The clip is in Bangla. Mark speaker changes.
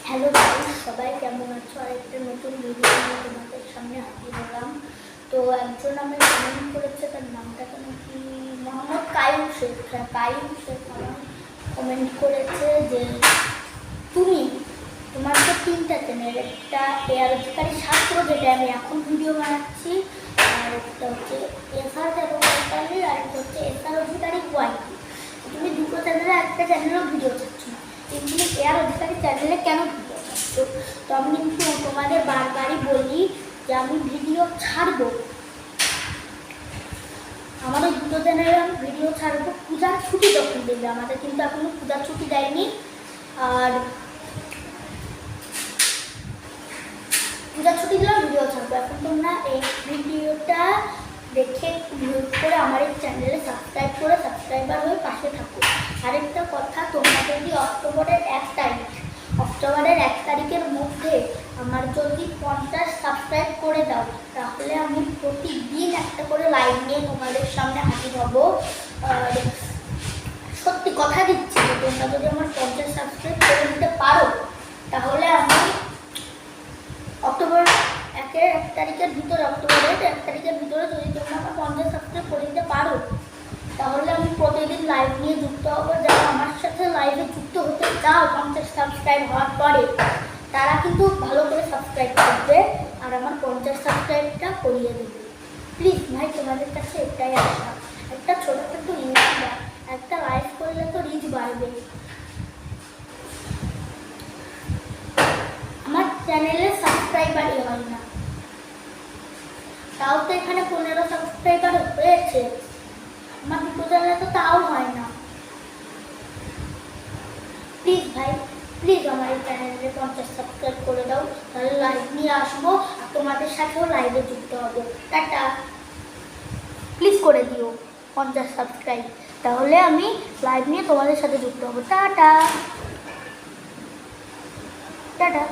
Speaker 1: হ্যালো গাইস, সবাই কেমন আছো? আরেকটা নতুন ভিডিও নিয়ে তোমাদের সামনে হাজির হলাম। তো একজন আমার কমেন্ট করেছে, তার নামটা কেন কি, মোহাম্মদ কাইম শেখ। কাইম শেখ আমার কমেন্ট করেছে যে তোমার তো তিনটা চ্যানেল, একটা এআর অধিকারী ছাত্র যেটা আমি এখন ভিডিও বানাচ্ছি, আর একটা হচ্ছে এসআর অধিকারী, আর একটা হচ্ছে এসআর অধিকারী ওয়াইটি। তুমি দুটো চ্যানেলে একটা চ্যানেলেও ভিডিও চাচ্ছ না, কিন্তু এআর অধিকারী চ্যানেলে কেন ভিডিও চাচ্ছ? তো আমি কিন্তু তোমাদের বারবারই বলি যে আমি ভিডিও ছাড়বো, আমাদের দুটো চ্যানেলে আমি ভিডিও ছাড়বো। পূজার ছুটি যখন দেবে, আমাদের কিন্তু এখনো পূজার ছুটি দেয়নি। আর পূজার ছুটি দিলাম ভিডিও ছাড়বো। এখন তোমরা এই ভিডিওটা দেখে ভিউজ করে আমার এই চ্যানেলে সাবস্ক্রাইব করে সাবস্ক্রাইবার হয়ে পাশে থাকো। আরেকটা কথা, তোমরা যদি অক্টোবরের 1 তারিখের মধ্যে আমার যদি 50 সাবস্ক্রাইব করে দাও, তাহলে আমি প্রতিদিন একটা করে লাইভ নিয়ে তোমাদের সামনে হাজির হব। আর সত্যি কথা দিচ্ছি যে তোমরা যদি আমার 50 সাবস্ক্রাইব করে দিতে পারো, তাহলে আমি অক্টোবরের 1 তারিখের ভিতরে যদি তোমরা আমার 50 সাবস্ক্রাইব করে দিতে পারো, তাহলে আমি প্রতিদিন লাইভ নিয়ে যুক্ত হবো। যারা আমার সাথে লাইভে যুক্ত হতে চাও 50 সাবস্ক্রাইব হওয়ার পরে, তারা কিন্তু ভালো করে সাবস্ক্রাইব করবে আর আমার 50 সাবস্ক্রাইবটা করিয়ে দেবে। প্লিজ ভাই, তোমাদের কাছে এটাই আশা। একটা ছোটোখাটো ইউটিউবার একটা লাইভ করলে তো রিচ বাড়বে। আমার চ্যানেলে সাবস্ক্রাইবারই হয় না, তাও তো এখানে 15 সাবস্ক্রাইবার হয়েছে। আমার দুটো চ্যানেলে তো তাও হয় না। প্লিজ ভাই, প্লিজ আমার এই চ্যানেলে 50 সাবস্ক্রাইব করে দাও, তাহলে লাইভ নিয়ে আসবো আর তোমাদের সাথেও লাইভে যুক্ত হবো। টাটা, প্লিজ করে দিও 50 সাবস্ক্রাইব, তাহলে আমি লাইভ নিয়ে তোমাদের সাথে যুক্ত হবো। Tata tata.